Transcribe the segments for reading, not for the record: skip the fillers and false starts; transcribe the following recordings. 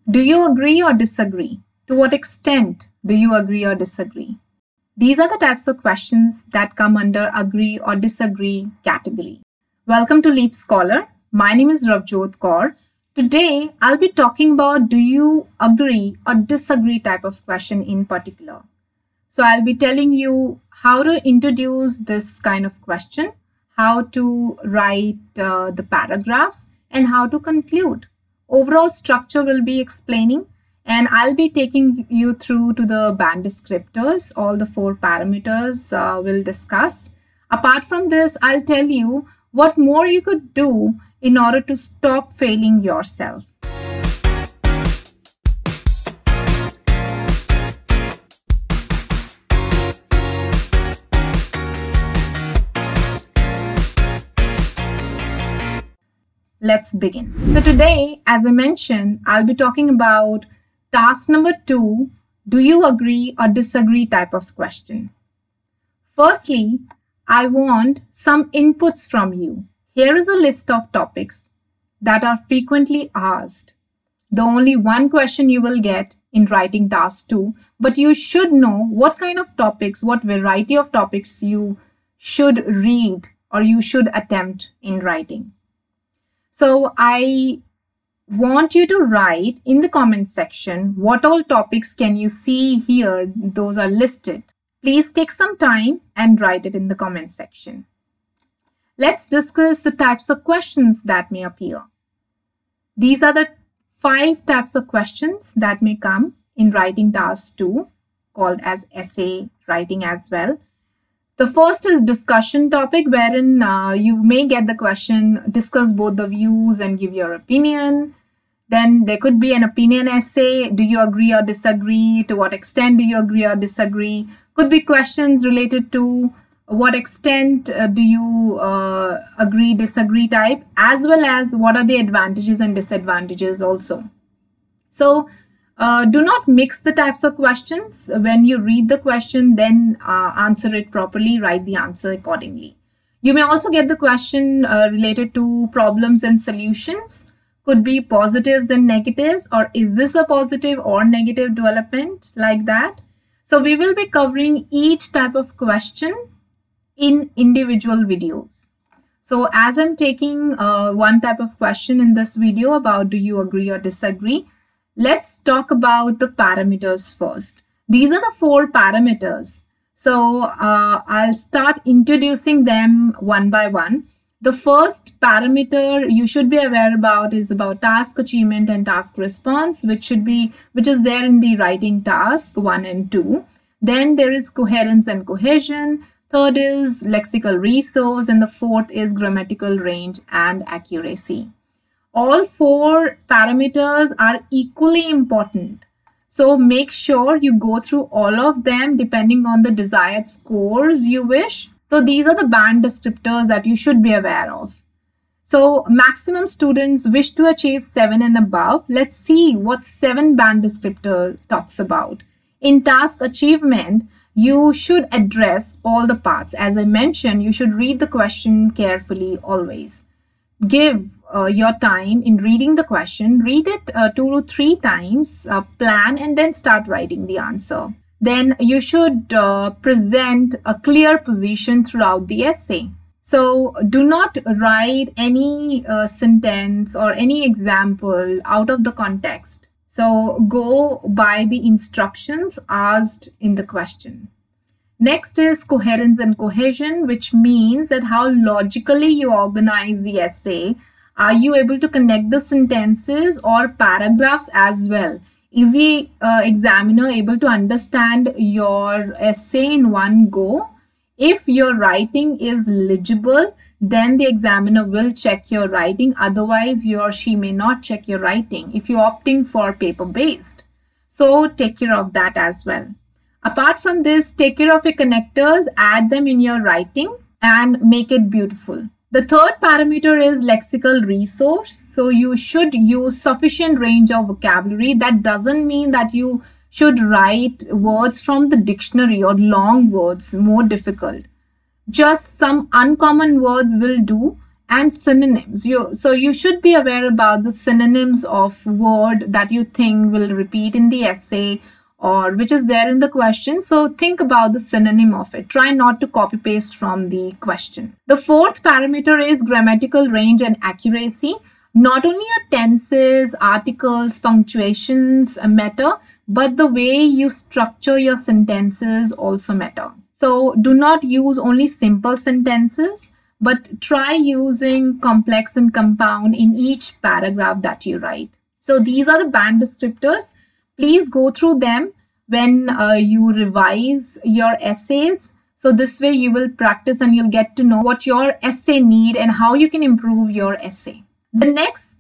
Do you agree or disagree? To what extent do you agree or disagree? These are the types of questions that come under agree or disagree category. Welcome to LeapScholar. My name is Ravjot Kaur. Today, I'll be talking about do you agree or disagree type of question in particular. So I'll be telling you how to introduce this kind of question, how to write the paragraphs, and how to conclude. Overall structure will be explaining, and I'll be taking you through to the band descriptors. All the 4 parameters we'll discuss. Apart from this, I'll tell you what more you could do in order to stop failing yourself. Let's begin. So today, as I mentioned, I'll be talking about task number 2, do you agree or disagree type of question. Firstly, I want some inputs from you. Here is a list of topics that are frequently asked. The only one question you will get in writing task 2, but you should know what kind of topics, what variety of topics you should read or you should attempt in writing. So I want you to write in the comment section what all topics can you see here, those are listed. Please take some time and write it in the comment section. Let's discuss the types of questions that may appear. These are the 5 types of questions that may come in writing task 2, called as essay writing as well. The first is discussion topic, wherein you may get the question, discuss both the views and give your opinion. Then there could be an opinion essay. Do you agree or disagree? To what extent do you agree or disagree? Could be questions related to what extent do you agree, disagree type, as well as what are the advantages and disadvantages also. So do not mix the types of questions. When you read the question, then answer it properly, write the answer accordingly. You may also get the question related to problems and solutions. Could be positives and negatives, or is this a positive or negative development, like that. So we will be covering each type of question in individual videos. So as I'm taking one type of question in this video about do you agree or disagree, let's talk about the parameters first. These are the 4 parameters. So I'll start introducing them one by one. The first parameter you should be aware about is about task achievement and task response, which is there in the writing task 1 and 2. Then there is coherence and cohesion. Third is lexical resource, and the fourth is grammatical range and accuracy. All 4 parameters are equally important. So make sure you go through all of them depending on the desired scores you wish. So these are the band descriptors that you should be aware of. So maximum students wish to achieve 7 and above. Let's see what 7 band descriptor talks about. In task achievement, you should address all the parts. As I mentioned, you should read the question carefully always. Give your time in reading the question. Read it 2 to 3 times, plan, and then start writing the answer. Then you should present a clear position throughout the essay. So do not write any sentence or any example out of the context. So go by the instructions asked in the question. Next is coherence and cohesion, which means that how logically you organize the essay. Are you able to connect the sentences or paragraphs as well? Is the examiner able to understand your essay in one go? If your writing is legible, then the examiner will check your writing. Otherwise, he or she may not check your writing if you're opting for paper-based. So take care of that as well. Apart from this, take care of your connectors, add them in your writing and make it beautiful. The third parameter is lexical resource. So you should use sufficient range of vocabulary. That doesn't mean that you should write words from the dictionary or long words, more difficult. Just some uncommon words will do, and synonyms. So you should be aware about the synonyms of word that you think will repeat in the essay or which is there in the question. So think about the synonym of it. Try not to copy paste from the question. The fourth parameter is grammatical range and accuracy. Not only your tenses, articles, punctuations matter, but the way you structure your sentences also matter. So do not use only simple sentences, but try using complex and compound in each paragraph that you write. So these are the band descriptors. Please go through them when you revise your essays. So this way you will practice and you'll get to know what your essay need and how you can improve your essay. The next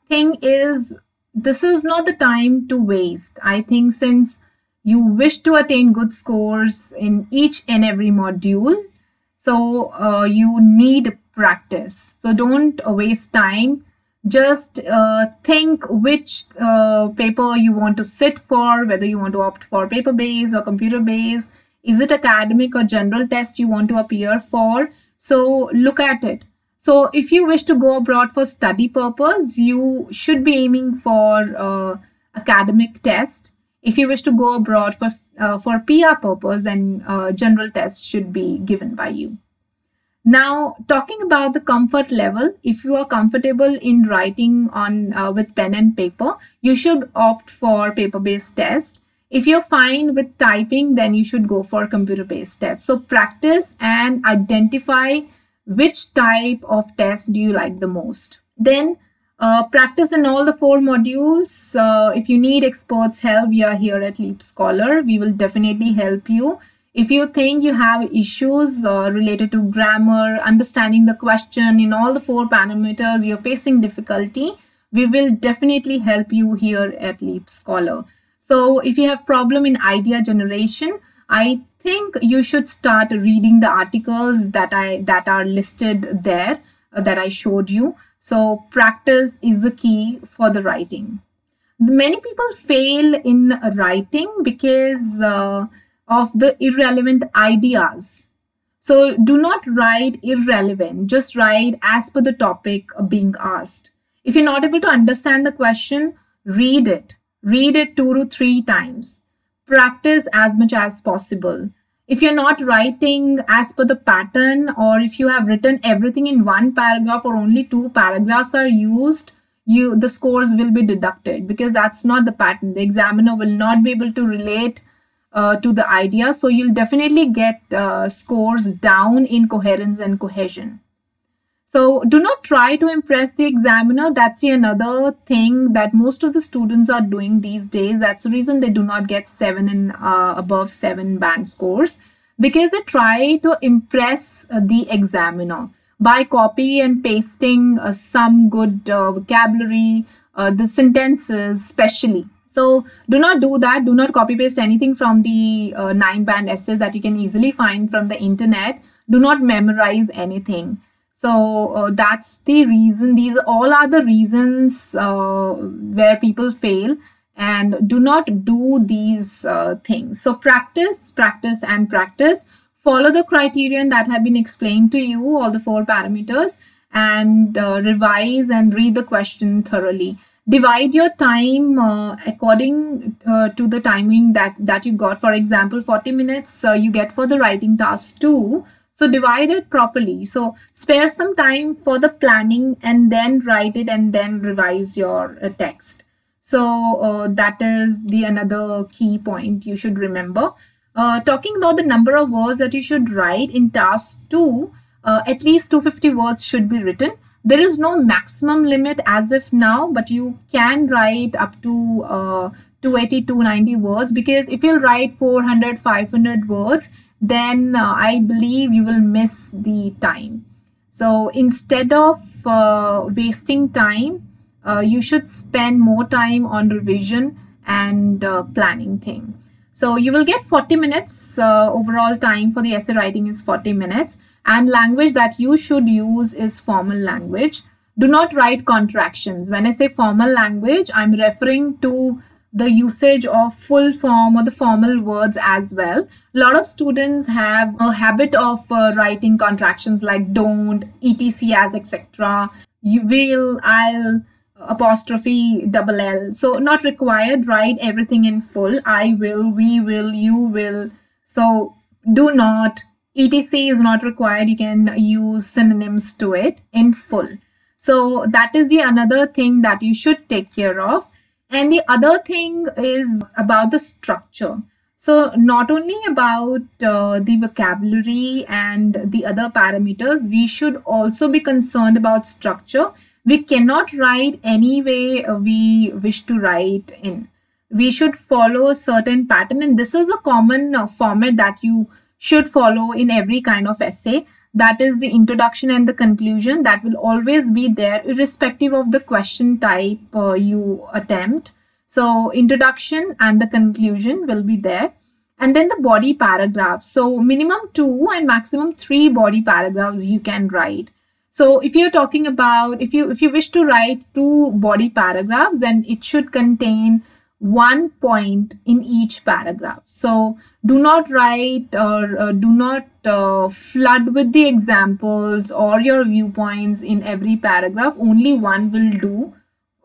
thing is, this is not the time to waste. I think since you wish to attain good scores in each and every module, so you need practice. So don't waste time. Just think which paper you want to sit for, whether you want to opt for paper-based or computer-based. Is it academic or general test you want to appear for? So look at it. So if you wish to go abroad for study purpose, you should be aiming for academic test. If you wish to go abroad for PR purpose, then general test should be given by you. Now, talking about the comfort level, if you are comfortable in writing on with pen and paper, you should opt for paper-based test. If you're fine with typing, then you should go for computer-based test. So practice and identify which type of test do you like the most. Then practice in all the 4 modules. If you need experts' help, we are here at LeapScholar. We will definitely help you. If you think you have issues related to grammar, understanding the question in all the 4 parameters, you're facing difficulty, we will definitely help you here at LeapScholar. So if you have problem in idea generation, I think you should start reading the articles that are listed there that I showed you. So practice is the key for the writing. Many people fail in writing because of the irrelevant ideas. So do not write irrelevant, just write as per the topic being asked. If you're not able to understand the question, read it 2 to 3 times. Practice as much as possible. If you're not writing as per the pattern, or if you have written everything in 1 paragraph or only 2 paragraphs are used, the scores will be deducted because that's not the pattern. The examiner will not be able to relate to the idea. So you'll definitely get scores down in coherence and cohesion. So do not try to impress the examiner. That's another thing that most of the students are doing these days. That's the reason they do not get 7 and above 7 band scores, because they try to impress the examiner by copy and pasting some good vocabulary, the sentences especially. So do not do that. Do not copy paste anything from the 9 band essays that you can easily find from the internet. Do not memorize anything. So that's the reason. These all are the reasons where people fail, and do not do these things. So practice, practice, and practice. Follow the criterion that have been explained to you, all the 4 parameters, and revise and read the question thoroughly. Divide your time according to the timing that you got. For example, 40 minutes you get for the writing task 2. So divide it properly. So spare some time for the planning and then write it and then revise your text. So that is the another key point you should remember. Talking about the number of words that you should write in task 2, at least 250 words should be written. There is no maximum limit as of now, but you can write up to 280, 290 words, because if you'll write 400, 500 words, then I believe you will miss the time. So instead of wasting time, you should spend more time on revision and planning thing. So you will get 40 minutes. Overall time for the essay writing is 40 minutes. And language that you should use is formal language. Do not write contractions. When I say formal language, I'm referring to the usage of full form or the formal words as well. A lot of students have a habit of writing contractions like don't, etc, as etc, you will, I'll, apostrophe double L. So not required. Write everything in full. I will, we will, you will. So do not, etc is not required. You can use synonyms to it in full. So that is the another thing that you should take care of. And the other thing is about the structure. So not only about the vocabulary and the other parameters, we should also be concerned about structure. We cannot write any way we wish to write in. We should follow a certain pattern, and this is a common format that you should follow in every kind of essay. That is the introduction and the conclusion. That will always be there irrespective of the question type you attempt. So introduction and the conclusion will be there. And then the body paragraphs. So minimum 2 and maximum 3 body paragraphs you can write. So if you're talking about, if you wish to write 2 body paragraphs, then it should contain 1 point in each paragraph. So do not write or do not flood with the examples or your viewpoints in every paragraph. Only one will do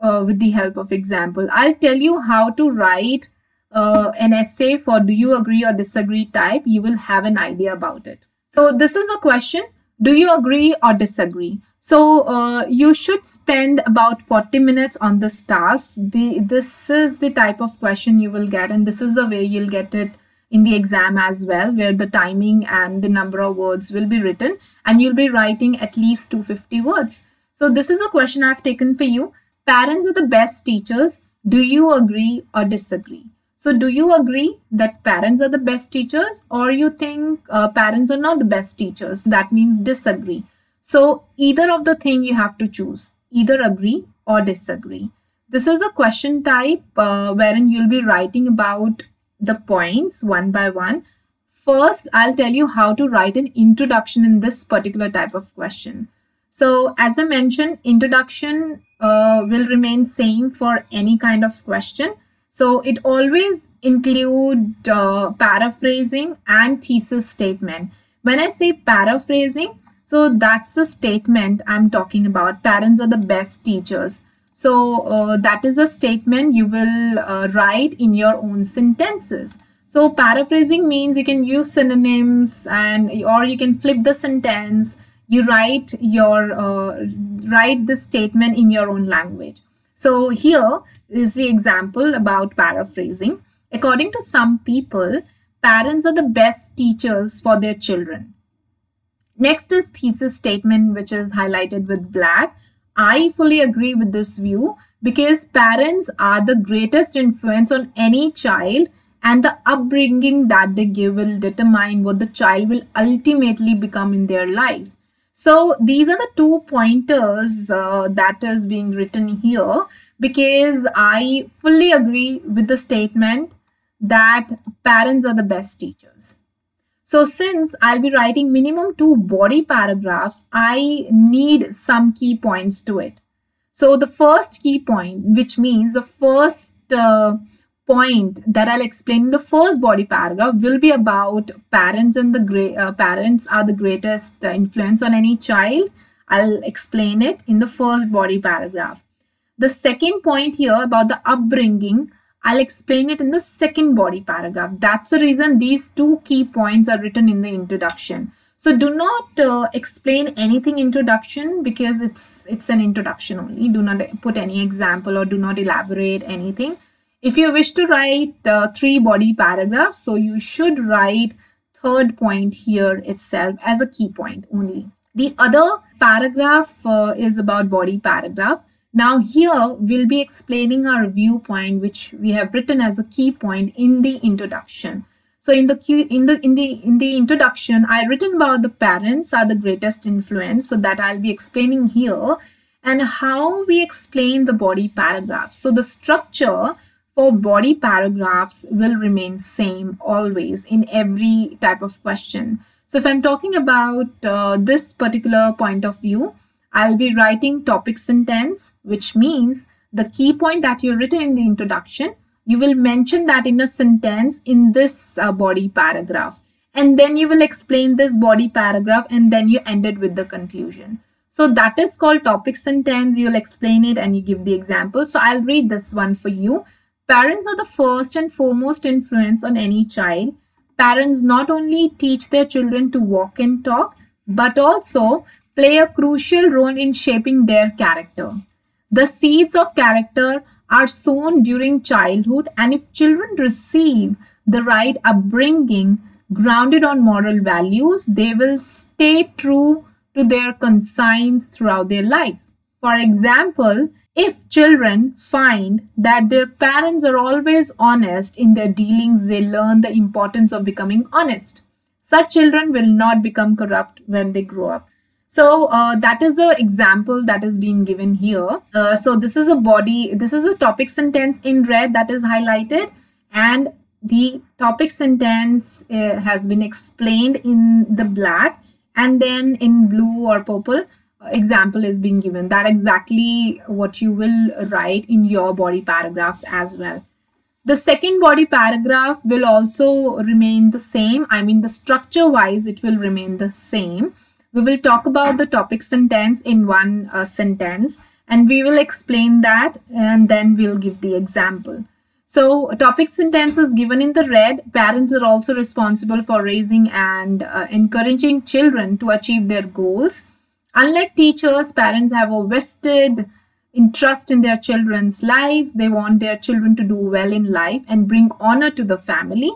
with the help of example. I'll tell you how to write an essay for do you agree or disagree type. You will have an idea about it. So this is a question. Do you agree or disagree? So you should spend about 40 minutes on this task. This is the type of question you will get, and this is the way you'll get it in the exam as well, where the timing and the number of words will be written, and you'll be writing at least 250 words. So this is a question I've taken for you. Parents are the best teachers. Do you agree or disagree? So do you agree that parents are the best teachers, or you think parents are not the best teachers? That means disagree. So either of the thing you have to choose, either agree or disagree. This is a question type wherein you'll be writing about the points one by one. First, I'll tell you how to write an introduction in this particular type of question. So as I mentioned, introduction will remain same for any kind of question. So it always include paraphrasing and thesis statement. When I say paraphrasing, so that's the statement I'm talking about. Parents are the best teachers. So that is a statement you will write in your own sentences. So paraphrasing means you can use synonyms or you can flip the sentence. You write the statement in your own language. So here is the example about paraphrasing. According to some people, parents are the best teachers for their children. Next is thesis statement, which is highlighted with black. I fully agree with this view because parents are the greatest influence on any child, and the upbringing that they give will determine what the child will ultimately become in their life. So these are the 2 pointers that is being written here, because I fully agree with the statement that parents are the best teachers. So since I'll be writing minimum 2 body paragraphs, I need some key points to it. So the first key point, which means the first point that I'll explain in the first body paragraph, will be about parents and parents are the greatest influence on any child. I'll explain it in the first body paragraph. The second point here about the upbringing, I'll explain it in the second body paragraph. That's the reason these 2 key points are written in the introduction. So do not explain anything introduction, because it's an introduction only. Do not put any example or do not elaborate anything. If you wish to write 3 body paragraphs, so you should write third point here itself as a key point only. The other paragraph is about body paragraph. Now here we'll be explaining our viewpoint, which we have written as a key point in the introduction. So in the introduction, I written about the parents are the greatest influence, so that I'll be explaining here, and how we explain the body paragraphs. So the structure for body paragraphs will remain same always in every type of question. So if I'm talking about this particular point of view, I'll be writing topic sentence, which means the key point that you've written in the introduction, you will mention that in a sentence in this body paragraph. And then you will explain this body paragraph and then you end it with the conclusion. So that is called topic sentence. You'll explain it and you give the example. So I'll read this one for you. Parents are the first and foremost influence on any child. Parents not only teach their children to walk and talk, but also play a crucial role in shaping their character. The seeds of character are sown during childhood, and if children receive the right upbringing grounded on moral values, they will stay true to their conscience throughout their lives. For example, if children find that their parents are always honest in their dealings, they learn the importance of becoming honest. Such children will not become corrupt when they grow up. So that is the example that is being given here. So this is a topic sentence in red that is highlighted, and the topic sentence has been explained in the black, and then in blue or purple, example is being given. That exactly what you will write in your body paragraphs as well. The second body paragraph will also remain the same. I mean, the structure wise, it will remain the same. We will talk about the topic sentence in one sentence, and we will explain that, and then we'll give the example. So topic sentence is given in the red. Parents are also responsible for raising and encouraging children to achieve their goals. Unlike teachers, parents have a vested interest in their children's lives. They want their children to do well in life and bring honor to the family.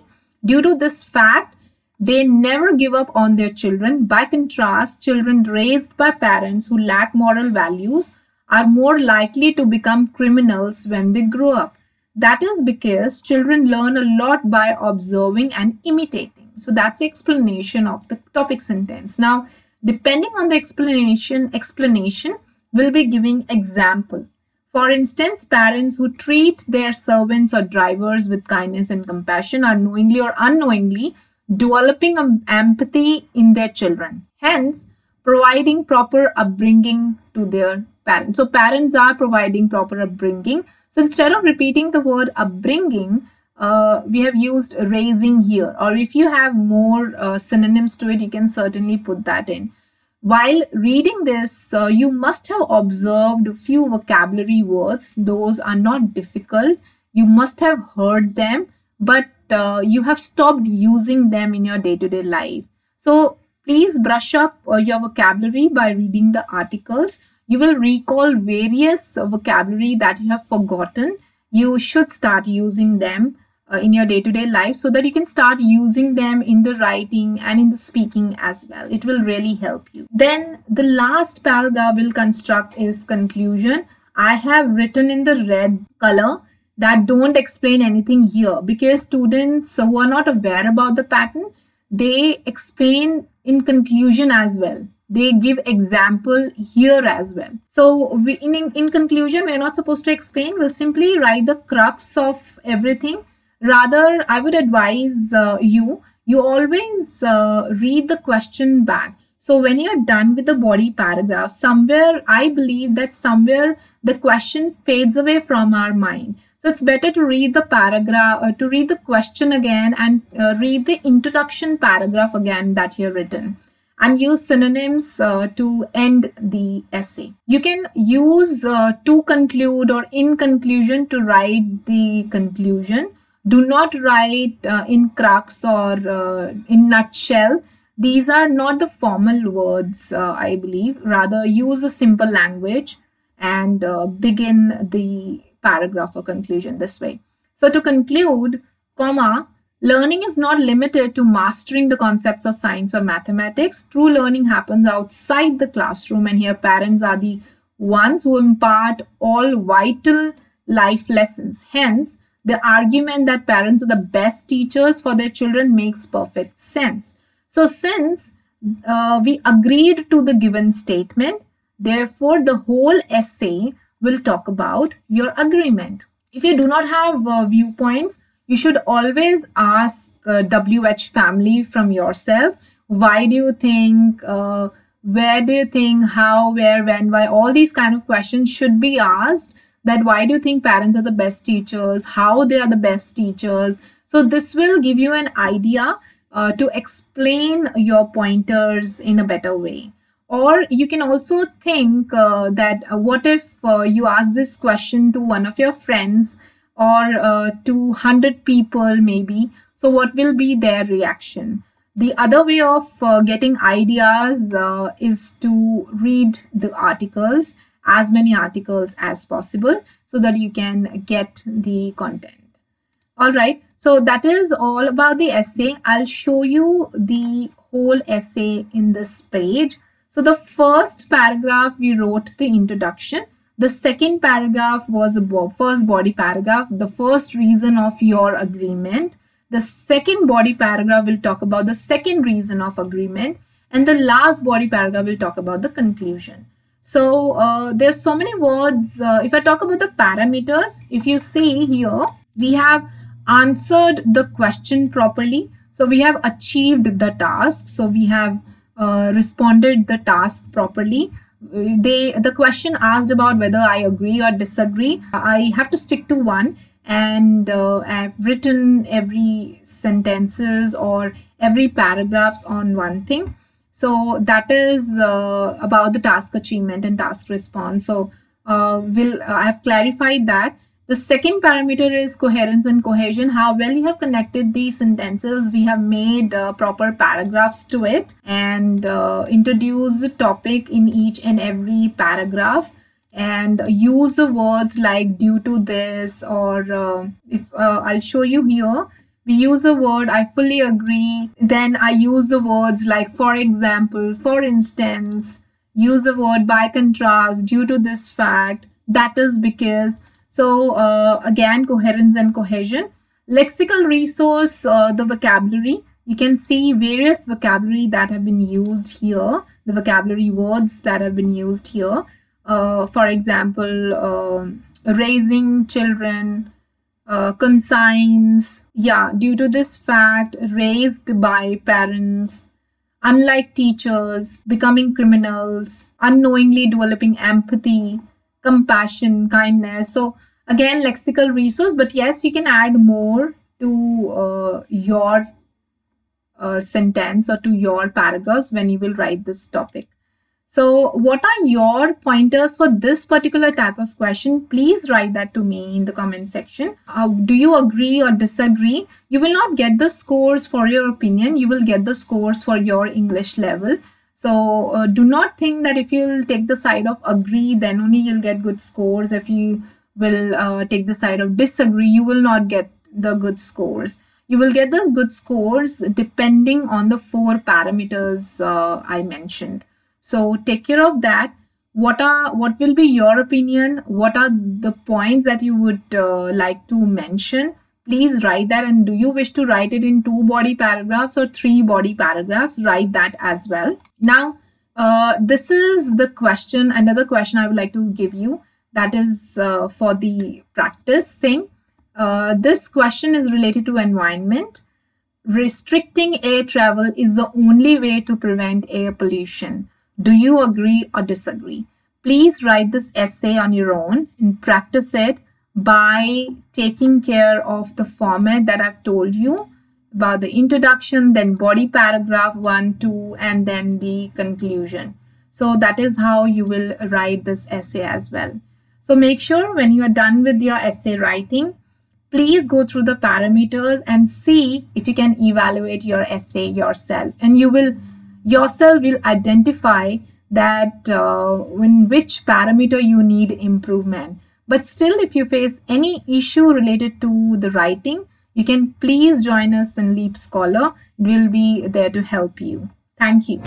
Due to this fact, they never give up on their children. By contrast, children raised by parents who lack moral values are more likely to become criminals when they grow up. That is because children learn a lot by observing and imitating. So that's the explanation of the topic sentence. Now, depending on the explanation will be giving example. For instance, parents who treat their servants or drivers with kindness and compassion are knowingly or unknowingly developing empathy in their children, hence providing proper upbringing to their parents. So parents are providing proper upbringing. So instead of repeating the word upbringing, we have used raising here, or if you have more synonyms to it, you can certainly put that in. While reading this, you must have observed a few vocabulary words. Those are not difficult. You must have heard them, but you have stopped using them in your day-to-day life. So please brush up your vocabulary by reading the articles. You will recall various vocabulary that you have forgotten. You should start using them in your day-to-day life so that you can start using them in the writing and in the speaking as well. It will really help you. Then the last paragraph we'll construct is conclusion. I have written in the red color that don't explain anything here, because students who are not aware about the pattern, they explain in conclusion as well. They give example here as well. So in conclusion, we're not supposed to explain. We'll simply write the crux of everything. Rather, I would advise you always read the question back. So when you're done with the body paragraph, somewhere, I believe that somewhere the question fades away from our mind. So it's better to read the paragraph, to read the question again, and read the introduction paragraph again that you've written, and use synonyms to end the essay. You can use to conclude or in conclusion to write the conclusion. Do not write in crux or in nutshell. These are not the formal words, I believe. Rather, use a simple language and begin the paragraph or conclusion this way. So to conclude, comma, learning is not limited to mastering the concepts of science or mathematics. True learning happens outside the classroom, and here parents are the ones who impart all vital life lessons. Hence, the argument that parents are the best teachers for their children makes perfect sense. So since we agreed to the given statement, therefore the whole essay will talk about your agreement. If you do not have viewpoints, you should always ask WH family from yourself. Why do you think, where do you think, how, where, when, why, all these kind of questions should be asked. that why do you think parents are the best teachers, how they are the best teachers. So this will give you an idea to explain your pointers in a better way. Or you can also think that what if you ask this question to one of your friends or to 100 people maybe. So what will be their reaction? The other way of getting ideas is to read the articles, as many articles as possible, so that you can get the content. All right, so that is all about the essay. I'll show you the whole essay in this page. So the first paragraph, we wrote the introduction. The second paragraph was the first body paragraph, the first reason of your agreement. The second body paragraph will talk about the second reason of agreement. And the last body paragraph will talk about the conclusion. So there's so many words. If I talk about the parameters, if you see here, we have answered the question properly. So we have achieved the task. So we have responded the task properly. The question asked about whether I agree or disagree. I have to stick to one. And I've written every sentences or every paragraphs on one thing. So that is about the task achievement and task response. So I have clarified that. The second parameter is coherence and cohesion, how well you have connected these sentences. We have made proper paragraphs to it and introduced the topic in each and every paragraph. And use the words like due to this, or if I'll show you here, we use the word I fully agree. Then I use the words like for example, for instance, use the word by contrast, due to this fact, that is because. So again, coherence and cohesion. Lexical resource, the vocabulary. You can see various vocabulary that have been used here, the vocabulary words that have been used here. For example, raising children, consigns, due to this fact, raised by parents, unlike teachers, becoming criminals, unknowingly developing empathy, compassion, kindness. So again, lexical resource, but yes, you can add more to your sentence or to your paragraphs when you will write this topic. So what are your pointers for this particular type of question? Please write that to me in the comment section. Do you agree or disagree? You will not get the scores for your opinion. You will get the scores for your English level. So do not think that if you'll take the side of agree, then only you'll get good scores. If you will take the side of disagree, you will not get the good scores. You will get the good scores depending on the 4 parameters I mentioned. So take care of that. What will be your opinion? What are the points that you would like to mention? Please write that. And do you wish to write it in 2 body paragraphs or 3 body paragraphs? Write that as well. Now, this is the question, another question I would like to give you. That is for the practice thing. This question is related to environment. Restricting air travel is the only way to prevent air pollution. Do you agree or disagree? Please write this essay on your own and practice it by taking care of the format that I've told you about the introduction, then body paragraph 1, 2, and then the conclusion. So that is how you will write this essay as well. So make sure when you are done with your essay writing, please go through the parameters and see if you can evaluate your essay yourself. And you will yourself will identify that in which parameter you need improvement. But still, if you face any issue related to the writing, you can please join us in LeapScholar. We'll be there to help you. Thank you.